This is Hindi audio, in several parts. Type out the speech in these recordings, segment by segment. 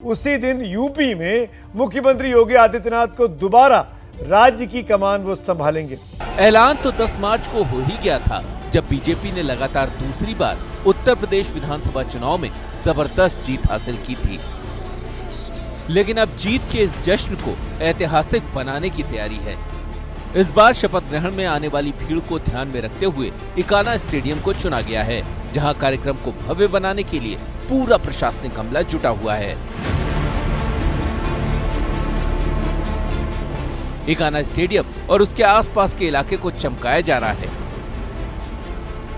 उसी दिन यूपी में मुख्यमंत्री योगी आदित्यनाथ को दोबारा राज्य की कमान वो संभालेंगे। ऐलान तो 10 मार्च को हो ही गया था, जब बीजेपी ने लगातार दूसरी बार उत्तर प्रदेश विधानसभा चुनाव में जबरदस्त जीत हासिल की थी। लेकिन अब जीत के इस जश्न को ऐतिहासिक बनाने की तैयारी है। इस बार शपथ ग्रहण में आने वाली भीड़ को ध्यान में रखते हुए इकाना स्टेडियम को चुना गया है, जहां कार्यक्रम को भव्य बनाने के लिए पूरा प्रशासनिक अमला जुटा हुआ है। इकाना स्टेडियम और उसके आसपास के इलाके को चमकाया जा रहा है।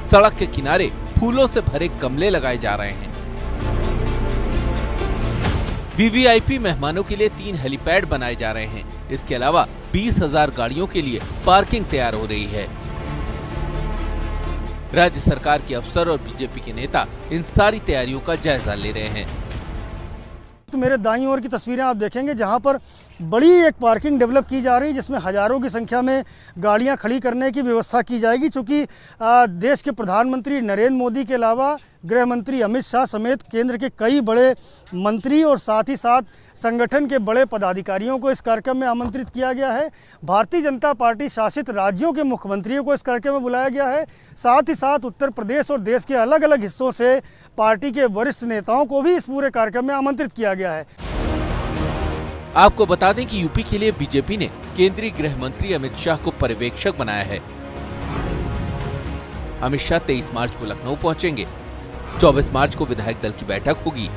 सड़क के किनारे फूलों से भरे गमले लगाए जा रहे हैं। वीवीआईपी मेहमानों के लिए 3 हेलीपैड बनाए जा रहे हैं। इसके अलावा 20,000 गाड़ियों के लिए पार्किंग तैयार हो रही है। राज्य सरकार के अफसर और बीजेपी के नेता इन सारी तैयारियों का जायजा ले रहे हैं। तो मेरे दाईं ओर की तस्वीरें आप देखेंगे, जहां पर बड़ी एक पार्किंग डेवलप की जा रही है, जिसमें हजारों की संख्या में गाड़ियां खड़ी करने की व्यवस्था की जाएगी। चूँकि देश के प्रधानमंत्री नरेंद्र मोदी के अलावा गृह मंत्री अमित शाह समेत केंद्र के कई बड़े मंत्री और साथ ही साथ संगठन के बड़े पदाधिकारियों को इस कार्यक्रम में आमंत्रित किया गया है। भारतीय जनता पार्टी शासित राज्यों के मुख्यमंत्रियों को इस कार्यक्रम में बुलाया गया है। साथ ही साथ उत्तर प्रदेश और देश के अलग अलग हिस्सों से पार्टी के वरिष्ठ नेताओं को भी इस पूरे कार्यक्रम में आमंत्रित किया गया है। आपको बता दें कि यूपी के लिए बीजेपी ने केंद्रीय गृह मंत्री अमित शाह को पर्यवेक्षक बनाया है। अमित शाह 23 मार्च को लखनऊ पहुंचेंगे। 24 मार्च को विधायक दल की बैठक होगी।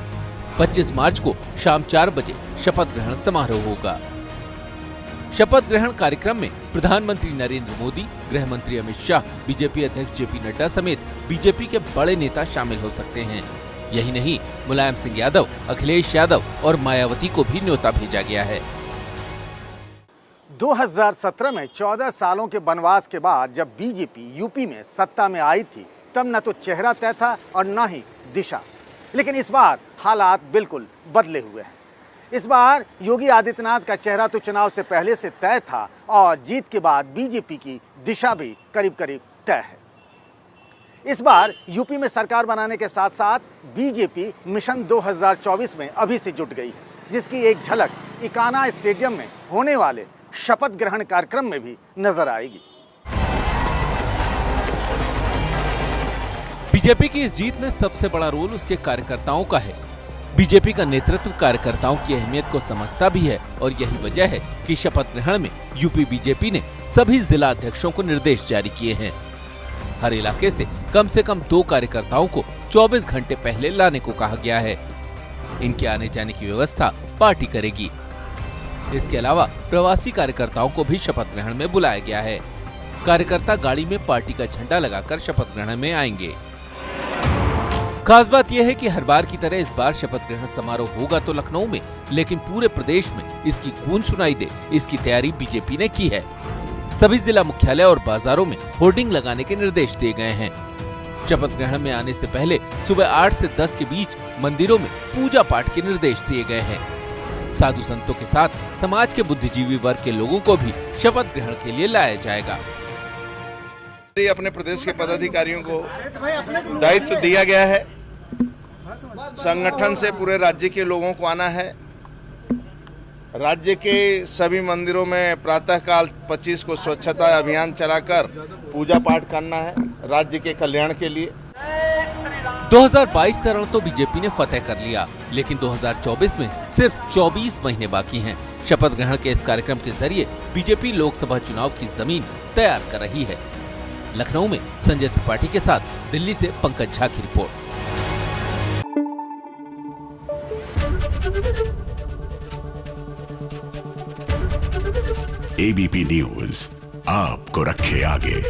25 मार्च को शाम 4 बजे शपथ ग्रहण समारोह होगा। शपथ ग्रहण कार्यक्रम में प्रधानमंत्री नरेंद्र मोदी, गृह मंत्री अमित शाह, बीजेपी अध्यक्ष जेपी नड्डा समेत बीजेपी के बड़े नेता शामिल हो सकते हैं। यही नहीं, मुलायम सिंह यादव, अखिलेश यादव और मायावती को भी न्योता भेजा गया है। 2017 में 14 सालों के वनवास के बाद जब बीजेपी यूपी में सत्ता में आई थी, तब न तो चेहरा तय था और न ही दिशा। लेकिन इस बार हालात बिल्कुल बदले हुए हैं। इस बार योगी आदित्यनाथ का चेहरा तो चुनाव से पहले से तय था और जीत के बाद बीजेपी की दिशा भी करीब करीब तय है। इस बार यूपी में सरकार बनाने के साथ साथ बीजेपी मिशन 2024 में अभी से जुट गई है, जिसकी एक झलक इकाना स्टेडियम में होने वाले शपथ ग्रहण कार्यक्रम में भी नजर आएगी। बीजेपी की इस जीत में सबसे बड़ा रोल उसके कार्यकर्ताओं का है। बीजेपी का नेतृत्व कार्यकर्ताओं की अहमियत को समझता भी है और यही वजह है कि शपथ ग्रहण में यूपी बीजेपी ने सभी जिला अध्यक्षों को निर्देश जारी किए हैं। हर इलाके से कम 2 कार्यकर्ताओं को 24 घंटे पहले लाने को कहा गया है। इनके आने जाने की व्यवस्था पार्टी करेगी। इसके अलावा प्रवासी कार्यकर्ताओं को भी शपथ ग्रहण में बुलाया गया है। कार्यकर्ता गाड़ी में पार्टी का झंडा लगाकर शपथ ग्रहण में आएंगे। खास बात यह है कि हर बार की तरह इस बार शपथ ग्रहण समारोह होगा तो लखनऊ में, लेकिन पूरे प्रदेश में इसकी गूंज सुनाई दे, इसकी तैयारी बीजेपी ने की है। सभी जिला मुख्यालय और बाजारों में होर्डिंग लगाने के निर्देश दिए गए हैं। शपथ ग्रहण में आने से पहले सुबह 8 से 10 के बीच मंदिरों में पूजा पाठ के निर्देश दिए गए हैं। साधु संतों के साथ समाज के बुद्धिजीवी वर्ग के लोगों को भी शपथ ग्रहण के लिए लाया जाएगा। अपने प्रदेश के पदाधिकारियों को दायित्व दिया गया है। संगठन से पूरे राज्य के लोगों को आना है। राज्य के सभी मंदिरों में प्रातःकाल 25 को स्वच्छता अभियान चलाकर पूजा पाठ करना है राज्य के कल्याण के लिए। 2022 का रण तो बीजेपी ने फतेह कर लिया, लेकिन 2024 में सिर्फ 24 महीने बाकी हैं। शपथ ग्रहण के इस कार्यक्रम के जरिए बीजेपी लोकसभा चुनाव की जमीन तैयार कर रही है। लखनऊ में संजय त्रिपाठी के साथ दिल्ली से पंकज झा की रिपोर्ट। एबीपी न्यूज आपको रखे आगे।